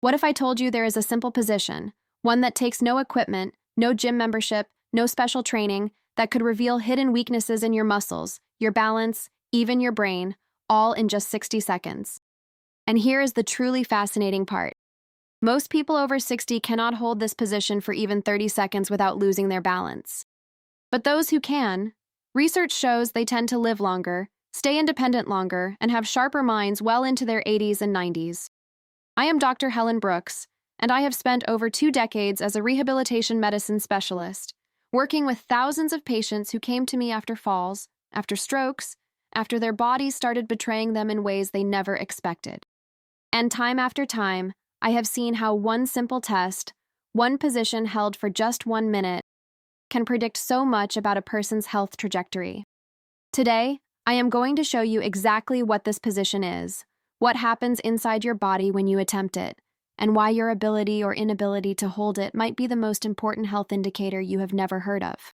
What if I told you there is a simple position, one that takes no equipment, no gym membership, no special training, that could reveal hidden weaknesses in your muscles, your balance, even your brain, all in just 60 seconds? And here is the truly fascinating part. Most people over 60 cannot hold this position for even 30 seconds without losing their balance. But those who can, research shows they tend to live longer, stay independent longer, and have sharper minds well into their 80s and 90s. I am Dr. Helen Brooks, and I have spent over 2 decades as a rehabilitation medicine specialist, working with thousands of patients who came to me after falls, after strokes, after their bodies started betraying them in ways they never expected. And time after time, I have seen how one simple test, one position held for just 1 minute, can predict so much about a person's health trajectory. Today, I am going to show you exactly what this position is, what happens inside your body when you attempt it, and why your ability or inability to hold it might be the most important health indicator you have never heard of.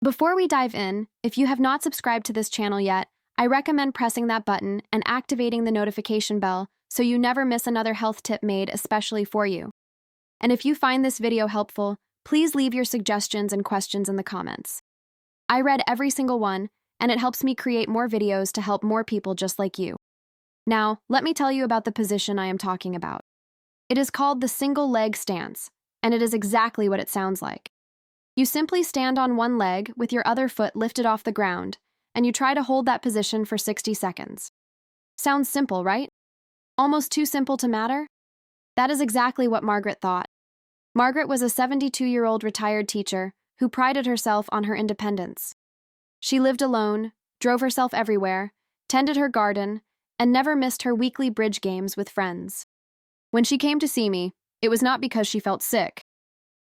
Before we dive in, if you have not subscribed to this channel yet, I recommend pressing that button and activating the notification bell so you never miss another health tip made especially for you. And if you find this video helpful, please leave your suggestions and questions in the comments. I read every single one, and it helps me create more videos to help more people just like you. Now, let me tell you about the position I am talking about. It is called the single leg stance, and it is exactly what it sounds like. You simply stand on one leg with your other foot lifted off the ground, and you try to hold that position for 60 seconds. Sounds simple, right? Almost too simple to matter? That is exactly what Margaret thought. Margaret was a 72-year-old retired teacher who prided herself on her independence. She lived alone, drove herself everywhere, tended her garden, and never missed her weekly bridge games with friends. When she came to see me, it was not because she felt sick.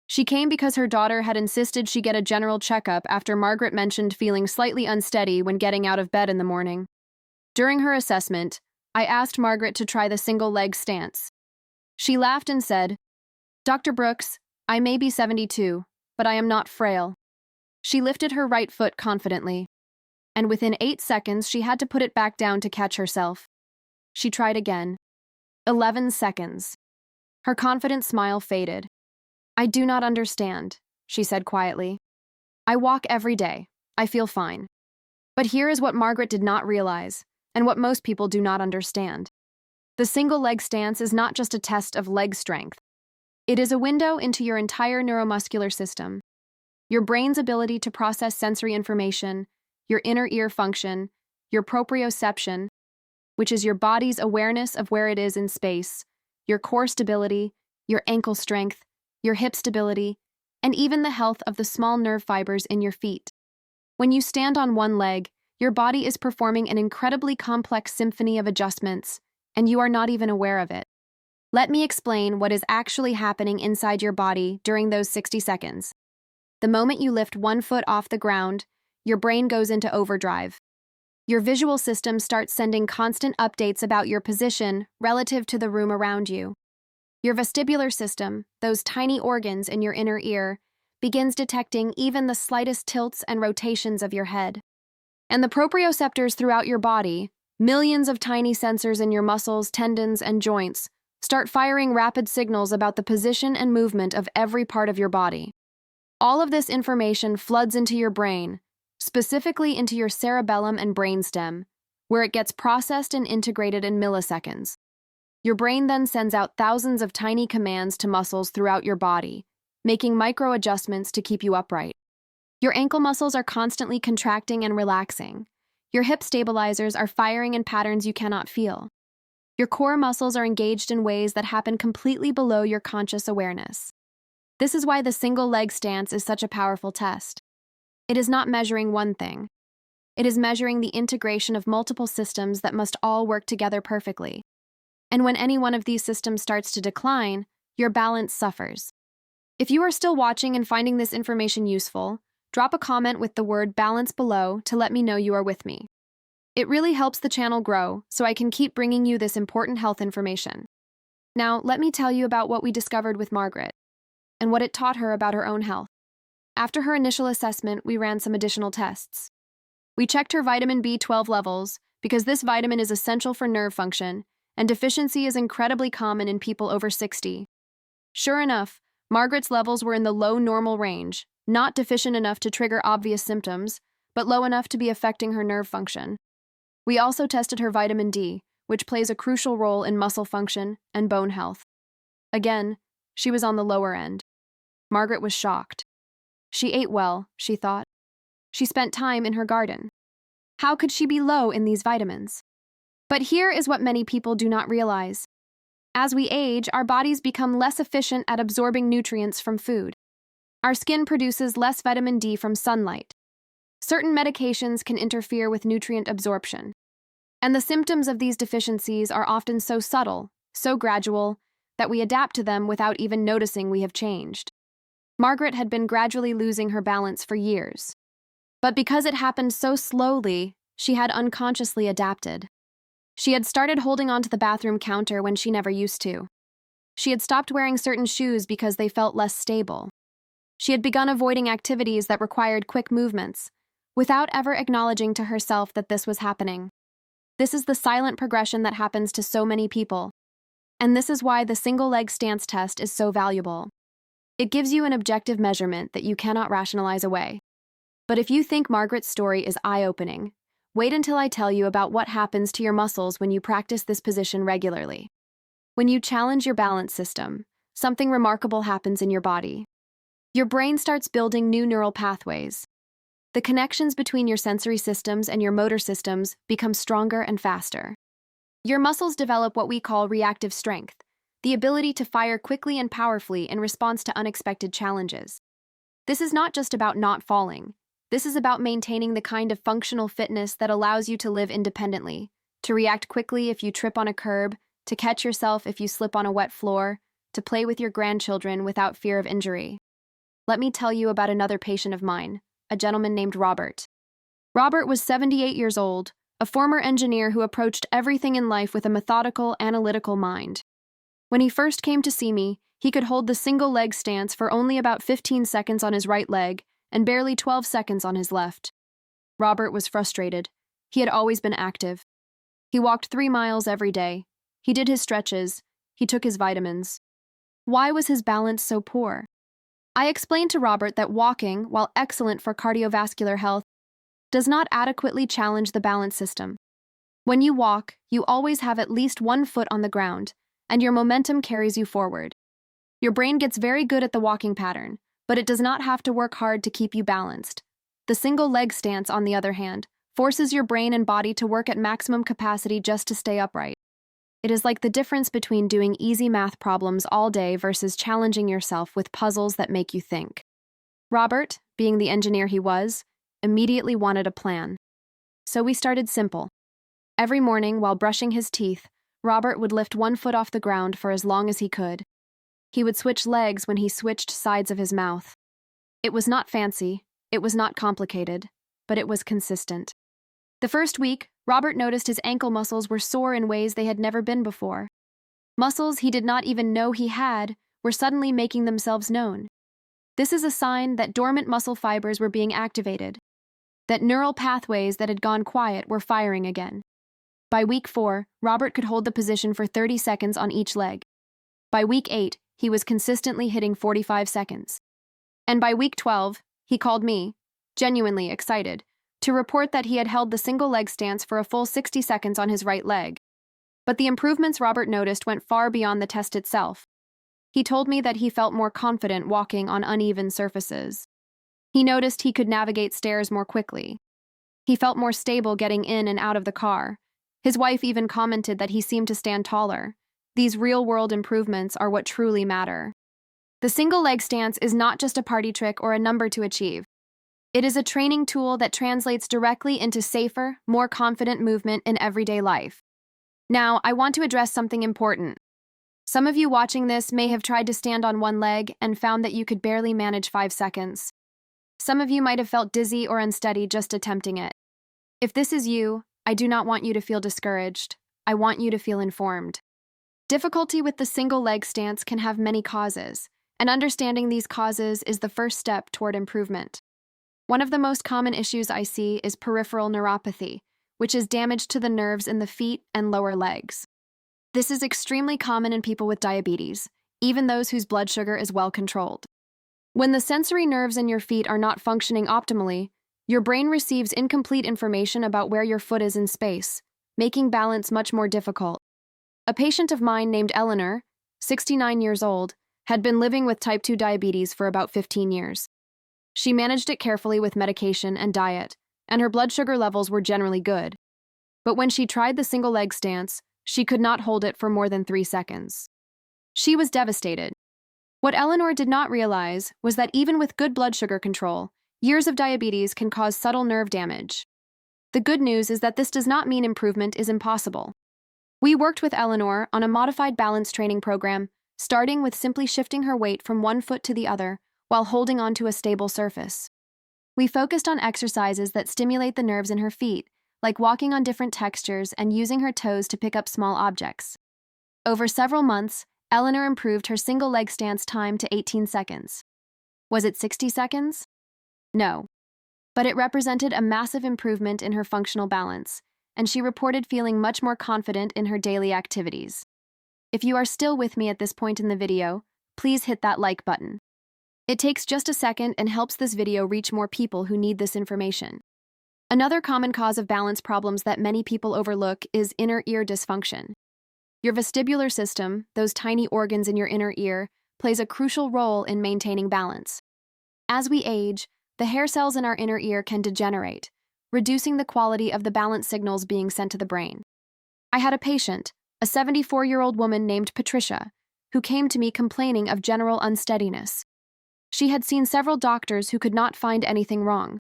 She came because her daughter had insisted she get a general checkup after Margaret mentioned feeling slightly unsteady when getting out of bed in the morning. During her assessment, I asked Margaret to try the single leg stance. She laughed and said, "Dr. Brooks, I may be 72, but I am not frail." She lifted her right foot confidently, and within 8 seconds she had to put it back down to catch herself. She tried again. 11 seconds. Her confident smile faded. "I do not understand," she said quietly. "I walk every day. I feel fine." But here is what Margaret did not realize, and what most people do not understand. The single leg stance is not just a test of leg strength. It is a window into your entire neuromuscular system. Your brain's ability to process sensory information, your inner ear function, your proprioception, which is your body's awareness of where it is in space, your core stability, your ankle strength, your hip stability, and even the health of the small nerve fibers in your feet. When you stand on one leg, your body is performing an incredibly complex symphony of adjustments, and you are not even aware of it. Let me explain what is actually happening inside your body during those 60 seconds. The moment you lift one foot off the ground, your brain goes into overdrive. Your visual system starts sending constant updates about your position relative to the room around you. Your vestibular system, those tiny organs in your inner ear, begins detecting even the slightest tilts and rotations of your head. And the proprioceptors throughout your body, millions of tiny sensors in your muscles, tendons, and joints, start firing rapid signals about the position and movement of every part of your body. All of this information floods into your brain, specifically into your cerebellum and brainstem, where it gets processed and integrated in milliseconds. Your brain then sends out thousands of tiny commands to muscles throughout your body, making micro-adjustments to keep you upright. Your ankle muscles are constantly contracting and relaxing. Your hip stabilizers are firing in patterns you cannot feel. Your core muscles are engaged in ways that happen completely below your conscious awareness. This is why the single leg stance is such a powerful test. It is not measuring one thing. It is measuring the integration of multiple systems that must all work together perfectly. And when any one of these systems starts to decline, your balance suffers. If you are still watching and finding this information useful, drop a comment with the word balance below to let me know you are with me. It really helps the channel grow so I can keep bringing you this important health information. Now, let me tell you about what we discovered with Margaret and what it taught her about her own health. After her initial assessment, we ran some additional tests. We checked her vitamin B12 levels because this vitamin is essential for nerve function, and deficiency is incredibly common in people over 60. Sure enough, Margaret's levels were in the low normal range, not deficient enough to trigger obvious symptoms, but low enough to be affecting her nerve function. We also tested her vitamin D, which plays a crucial role in muscle function and bone health. Again, she was on the lower end. Margaret was shocked. She ate well, she thought. She spent time in her garden. How could she be low in these vitamins? But here is what many people do not realize. As we age, our bodies become less efficient at absorbing nutrients from food. Our skin produces less vitamin D from sunlight. Certain medications can interfere with nutrient absorption. And the symptoms of these deficiencies are often so subtle, so gradual, that we adapt to them without even noticing we have changed. Margaret had been gradually losing her balance for years. But because it happened so slowly, she had unconsciously adapted. She had started holding onto the bathroom counter when she never used to. She had stopped wearing certain shoes because they felt less stable. She had begun avoiding activities that required quick movements, without ever acknowledging to herself that this was happening. This is the silent progression that happens to so many people. And this is why the single-leg stance test is so valuable. It gives you an objective measurement that you cannot rationalize away. But if you think Margaret's story is eye-opening, wait until I tell you about what happens to your muscles when you practice this position regularly. When you challenge your balance system, something remarkable happens in your body. Your brain starts building new neural pathways. The connections between your sensory systems and your motor systems become stronger and faster. Your muscles develop what we call reactive strength, the ability to fire quickly and powerfully in response to unexpected challenges. This is not just about not falling. This is about maintaining the kind of functional fitness that allows you to live independently, to react quickly if you trip on a curb, to catch yourself if you slip on a wet floor, to play with your grandchildren without fear of injury. Let me tell you about another patient of mine, a gentleman named Robert. Robert was 78 years old, a former engineer who approached everything in life with a methodical, analytical mind. When he first came to see me, he could hold the single-leg stance for only about 15 seconds on his right leg and barely 12 seconds on his left. Robert was frustrated. He had always been active. He walked 3 miles every day. He did his stretches. He took his vitamins. Why was his balance so poor? I explained to Robert that walking, while excellent for cardiovascular health, does not adequately challenge the balance system. When you walk, you always have at least one foot on the ground, and your momentum carries you forward. Your brain gets very good at the walking pattern, but it does not have to work hard to keep you balanced. The single-leg stance, on the other hand, forces your brain and body to work at maximum capacity just to stay upright. It is like the difference between doing easy math problems all day versus challenging yourself with puzzles that make you think. Robert, being the engineer he was, immediately wanted a plan. So we started simple. Every morning, while brushing his teeth, Robert would lift one foot off the ground for as long as he could. He would switch legs when he switched sides of his mouth. It was not fancy, it was not complicated, but it was consistent. The first week, Robert noticed his ankle muscles were sore in ways they had never been before. Muscles he did not even know he had were suddenly making themselves known. This is a sign that dormant muscle fibers were being activated, that neural pathways that had gone quiet were firing again. By week 4, Robert could hold the position for 30 seconds on each leg. By week 8, he was consistently hitting 45 seconds. And by week 12, he called me, genuinely excited, to report that he had held the single-leg stance for a full 60 seconds on his right leg. But the improvements Robert noticed went far beyond the test itself. He told me that he felt more confident walking on uneven surfaces. He noticed he could navigate stairs more quickly. He felt more stable getting in and out of the car. His wife even commented that he seemed to stand taller. These real-world improvements are what truly matter. The single-leg stance is not just a party trick or a number to achieve. It is a training tool that translates directly into safer, more confident movement in everyday life. Now, I want to address something important. Some of you watching this may have tried to stand on one leg and found that you could barely manage 5 seconds. Some of you might have felt dizzy or unsteady just attempting it. If this is you, I do not want you to feel discouraged. I want you to feel informed. Difficulty with the single-leg stance can have many causes, and understanding these causes is the first step toward improvement. One of the most common issues I see is peripheral neuropathy, which is damage to the nerves in the feet and lower legs. This is extremely common in people with diabetes, even those whose blood sugar is well controlled. When the sensory nerves in your feet are not functioning optimally, your brain receives incomplete information about where your foot is in space, making balance much more difficult. A patient of mine named Eleanor, 69 years old, had been living with type 2 diabetes for about 15 years. She managed it carefully with medication and diet, and her blood sugar levels were generally good. But when she tried the single leg stance, she could not hold it for more than 3 seconds. She was devastated. What Eleanor did not realize was that even with good blood sugar control, years of diabetes can cause subtle nerve damage. The good news is that this does not mean improvement is impossible. We worked with Eleanor on a modified balance training program, starting with simply shifting her weight from one foot to the other while holding onto a stable surface. We focused on exercises that stimulate the nerves in her feet, like walking on different textures and using her toes to pick up small objects. Over several months, Eleanor improved her single leg stance time to 18 seconds. Was it 60 seconds? No. But it represented a massive improvement in her functional balance, and she reported feeling much more confident in her daily activities. If you are still with me at this point in the video, please hit that like button. It takes just a second and helps this video reach more people who need this information. Another common cause of balance problems that many people overlook is inner ear dysfunction. Your vestibular system, those tiny organs in your inner ear, plays a crucial role in maintaining balance. As we age, the hair cells in our inner ear can degenerate, reducing the quality of the balance signals being sent to the brain. I had a patient, a 74-year-old woman named Patricia, who came to me complaining of general unsteadiness. She had seen several doctors who could not find anything wrong.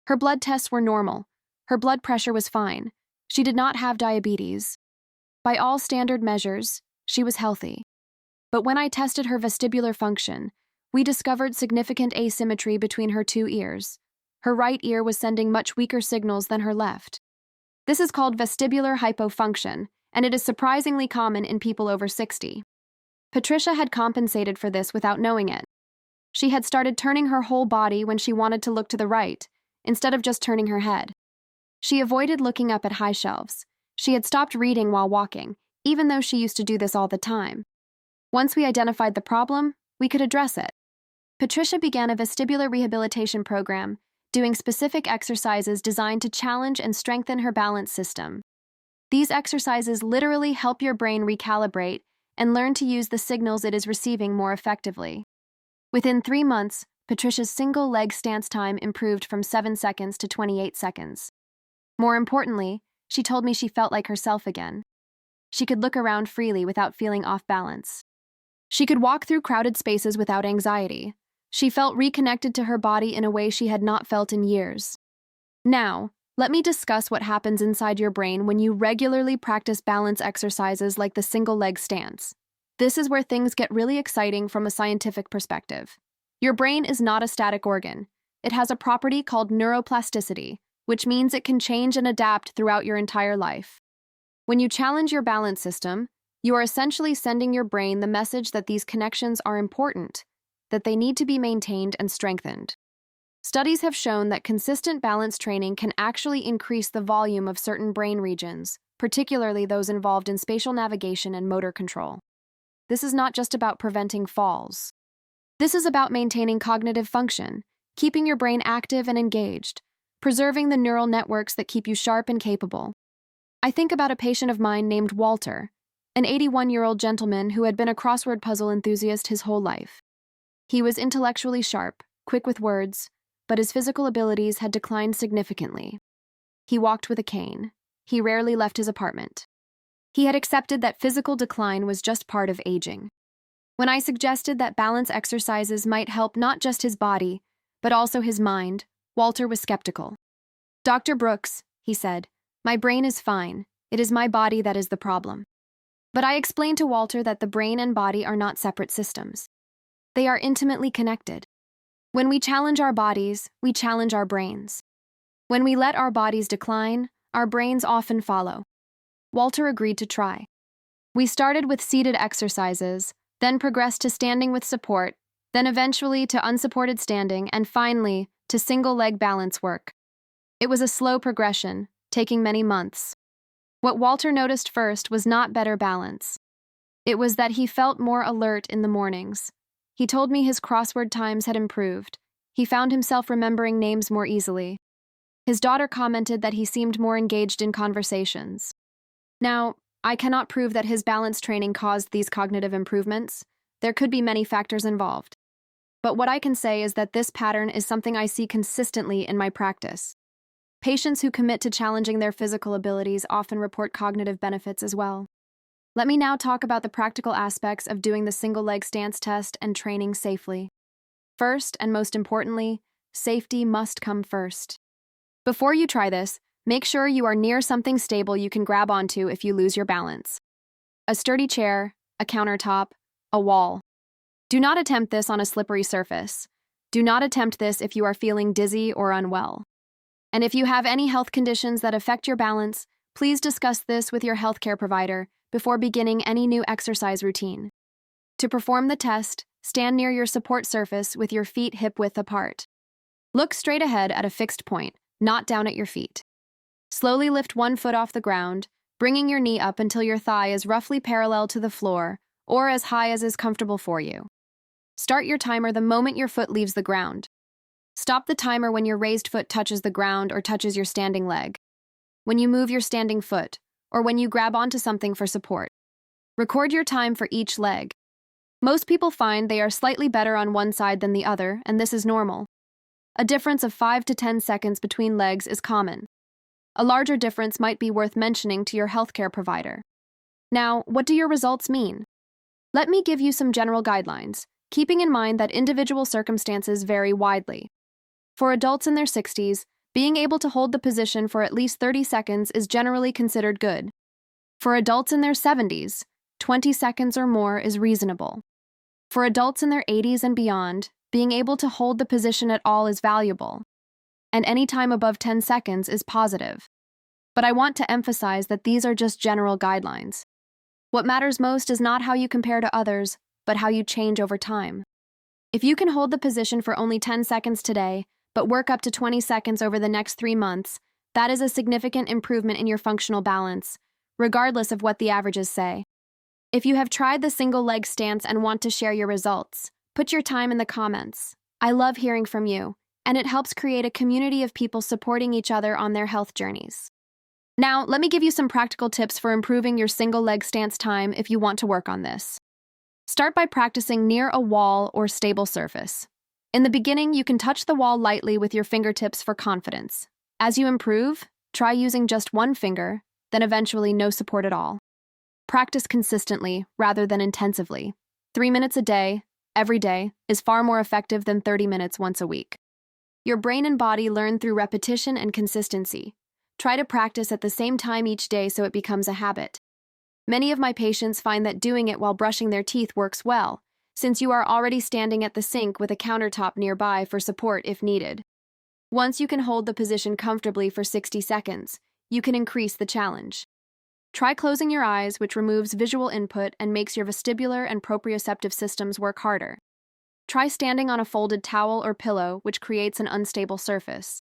Her blood tests were normal. Her blood pressure was fine. She did not have diabetes. By all standard measures, she was healthy. But when I tested her vestibular function, we discovered significant asymmetry between her two ears. Her right ear was sending much weaker signals than her left. This is called vestibular hypofunction, and it is surprisingly common in people over 60. Patricia had compensated for this without knowing it. She had started turning her whole body when she wanted to look to the right, instead of just turning her head. She avoided looking up at high shelves. She had stopped reading while walking, even though she used to do this all the time. Once we identified the problem, we could address it. Patricia began a vestibular rehabilitation program, doing specific exercises designed to challenge and strengthen her balance system. These exercises literally help your brain recalibrate and learn to use the signals it is receiving more effectively. Within 3 months, Patricia's single leg stance time improved from 7 seconds to 28 seconds. More importantly, she told me she felt like herself again. She could look around freely without feeling off balance. She could walk through crowded spaces without anxiety. She felt reconnected to her body in a way she had not felt in years. Now, let me discuss what happens inside your brain when you regularly practice balance exercises like the single leg stance. This is where things get really exciting from a scientific perspective. Your brain is not a static organ. It has a property called neuroplasticity, which means it can change and adapt throughout your entire life. When you challenge your balance system, you are essentially sending your brain the message that these connections are important, that they need to be maintained and strengthened. Studies have shown that consistent balance training can actually increase the volume of certain brain regions, particularly those involved in spatial navigation and motor control. This is not just about preventing falls. This is about maintaining cognitive function, keeping your brain active and engaged, preserving the neural networks that keep you sharp and capable. I think about a patient of mine named Walter, an 81-year-old gentleman who had been a crossword puzzle enthusiast his whole life. He was intellectually sharp, quick with words, but his physical abilities had declined significantly. He walked with a cane. He rarely left his apartment. He had accepted that physical decline was just part of aging. When I suggested that balance exercises might help not just his body, but also his mind, Walter was skeptical. "Dr. Brooks," he said, "my brain is fine. It is my body that is the problem." But I explained to Walter that the brain and body are not separate systems. They are intimately connected. When we challenge our bodies, we challenge our brains. When we let our bodies decline, our brains often follow. Walter agreed to try. We started with seated exercises, then progressed to standing with support, then eventually to unsupported standing, and finally to single leg balance work. It was a slow progression, taking many months. What Walter noticed first was not better balance. It was that he felt more alert in the mornings. He told me his crossword times had improved. He found himself remembering names more easily. His daughter commented that he seemed more engaged in conversations. Now, I cannot prove that his balance training caused these cognitive improvements. There could be many factors involved. But what I can say is that this pattern is something I see consistently in my practice. Patients who commit to challenging their physical abilities often report cognitive benefits as well. Let me now talk about the practical aspects of doing the single leg stance test and training safely. First, and most importantly, safety must come first. Before you try this, make sure you are near something stable you can grab onto if you lose your balance. A sturdy chair, a countertop, a wall. Do not attempt this on a slippery surface. Do not attempt this if you are feeling dizzy or unwell. And if you have any health conditions that affect your balance, please discuss this with your healthcare provider before beginning any new exercise routine. To perform the test, stand near your support surface with your feet hip-width apart. Look straight ahead at a fixed point, not down at your feet. Slowly lift one foot off the ground, bringing your knee up until your thigh is roughly parallel to the floor or as high as is comfortable for you. Start your timer the moment your foot leaves the ground. Stop the timer when your raised foot touches the ground or touches your standing leg. When you move your standing foot, or when you grab onto something for support. Record your time for each leg. Most people find they are slightly better on one side than the other, and this is normal. A difference of 5 to 10 seconds between legs is common. A larger difference might be worth mentioning to your healthcare provider. Now, what do your results mean? Let me give you some general guidelines, keeping in mind that individual circumstances vary widely. For adults in their 60s, being able to hold the position for at least 30 seconds is generally considered good. For adults in their 70s, 20 seconds or more is reasonable. For adults in their 80s and beyond, being able to hold the position at all is valuable, and any time above 10 seconds is positive. But I want to emphasize that these are just general guidelines. What matters most is not how you compare to others, but how you change over time. If you can hold the position for only 10 seconds today, but work up to 20 seconds over the next 3 months, that is a significant improvement in your functional balance, regardless of what the averages say. If you have tried the single leg stance and want to share your results, put your time in the comments. I love hearing from you, and it helps create a community of people supporting each other on their health journeys. Now, let me give you some practical tips for improving your single leg stance time if you want to work on this. Start by practicing near a wall or stable surface. In the beginning, you can touch the wall lightly with your fingertips for confidence. As you improve, try using just one finger, then eventually no support at all. Practice consistently rather than intensively. 3 minutes a day, every day, is far more effective than 30 minutes once a week. Your brain and body learn through repetition and consistency. Try to practice at the same time each day so it becomes a habit. Many of my patients find that doing it while brushing their teeth works well, since you are already standing at the sink with a countertop nearby for support if needed. Once you can hold the position comfortably for 60 seconds, you can increase the challenge. Try closing your eyes, which removes visual input and makes your vestibular and proprioceptive systems work harder. Try standing on a folded towel or pillow, which creates an unstable surface.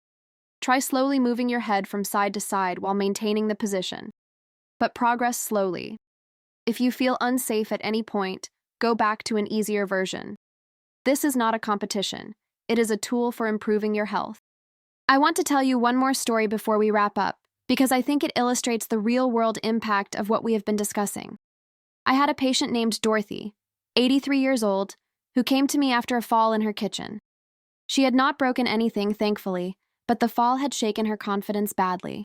Try slowly moving your head from side to side while maintaining the position. But progress slowly. If you feel unsafe at any point, go back to an easier version. This is not a competition. It is a tool for improving your health. I want to tell you one more story before we wrap up, because I think it illustrates the real-world impact of what we have been discussing. I had a patient named Dorothy, 83 years old, who came to me after a fall in her kitchen. She had not broken anything, thankfully, but the fall had shaken her confidence badly.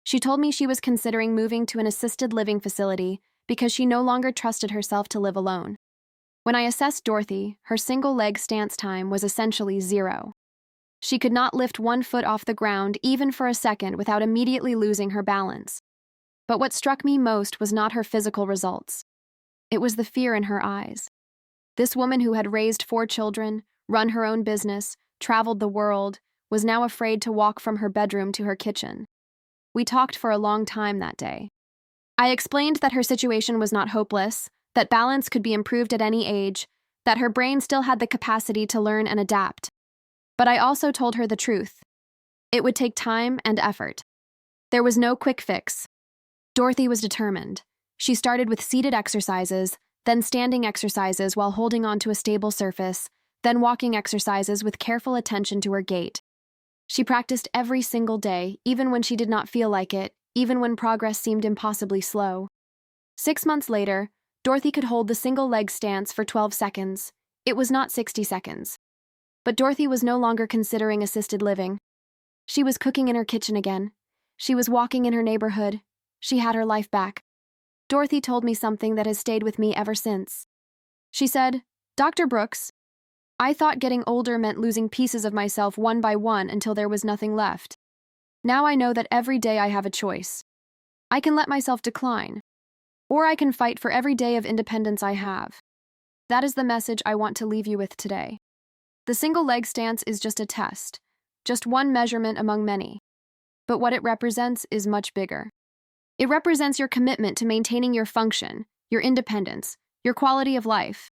She told me she was considering moving to an assisted living facility because she no longer trusted herself to live alone. When I assessed Dorothy, her single leg stance time was essentially 0. She could not lift one foot off the ground even for a second without immediately losing her balance. But what struck me most was not her physical results. It was the fear in her eyes. This woman who had raised 4 children, run her own business, traveled the world, was now afraid to walk from her bedroom to her kitchen. We talked for a long time that day. I explained that her situation was not hopeless, that balance could be improved at any age, that her brain still had the capacity to learn and adapt. But I also told her the truth. It would take time and effort. There was no quick fix. Dorothy was determined. She started with seated exercises, then standing exercises while holding onto a stable surface, then walking exercises with careful attention to her gait. She practiced every single day, even when she did not feel like it, even when progress seemed impossibly slow. 6 months later, Dorothy could hold the single leg stance for 12 seconds. It was not 60 seconds. But Dorothy was no longer considering assisted living. She was cooking in her kitchen again. She was walking in her neighborhood. She had her life back. Dorothy told me something that has stayed with me ever since. She said, "Dr. Brooks, I thought getting older meant losing pieces of myself one by one until there was nothing left. Now I know that every day I have a choice. I can let myself decline, or I can fight for every day of independence I have." That is the message I want to leave you with today. The single leg stance is just a test, just one measurement among many. But what it represents is much bigger. It represents your commitment to maintaining your function, your independence, your quality of life.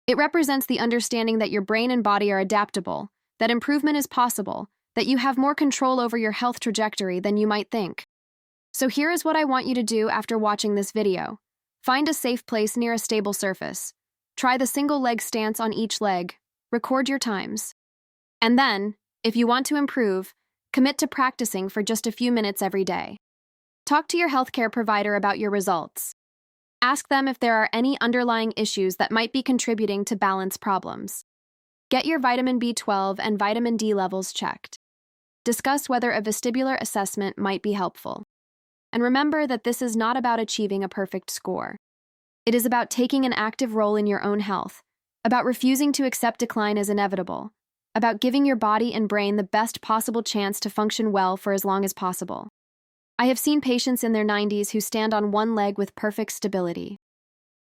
It represents the understanding that your brain and body are adaptable, that improvement is possible, that you have more control over your health trajectory than you might think. So here is what I want you to do after watching this video. Find a safe place near a stable surface. Try the single leg stance on each leg. Record your times. And then, if you want to improve, commit to practicing for just a few minutes every day. Talk to your healthcare provider about your results. Ask them if there are any underlying issues that might be contributing to balance problems. Get your vitamin B12 and vitamin D levels checked. Discuss whether a vestibular assessment might be helpful. And remember that this is not about achieving a perfect score. It is about taking an active role in your own health, about refusing to accept decline as inevitable, about giving your body and brain the best possible chance to function well for as long as possible. I have seen patients in their 90s who stand on one leg with perfect stability.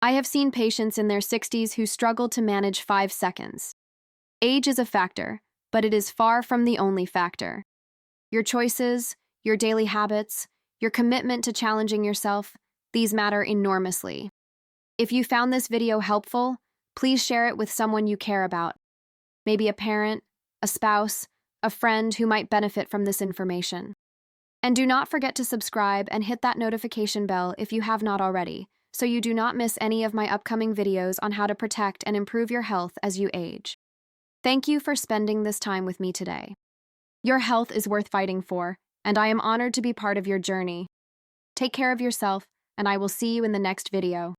I have seen patients in their 60s who struggle to manage 5 seconds. Age is a factor, but it is far from the only factor. Your choices, your daily habits, your commitment to challenging yourself, these matter enormously. If you found this video helpful, please share it with someone you care about. Maybe a parent, a spouse, a friend who might benefit from this information. And do not forget to subscribe and hit that notification bell if you have not already, so you do not miss any of my upcoming videos on how to protect and improve your health as you age. Thank you for spending this time with me today. Your health is worth fighting for, and I am honored to be part of your journey. Take care of yourself, and I will see you in the next video.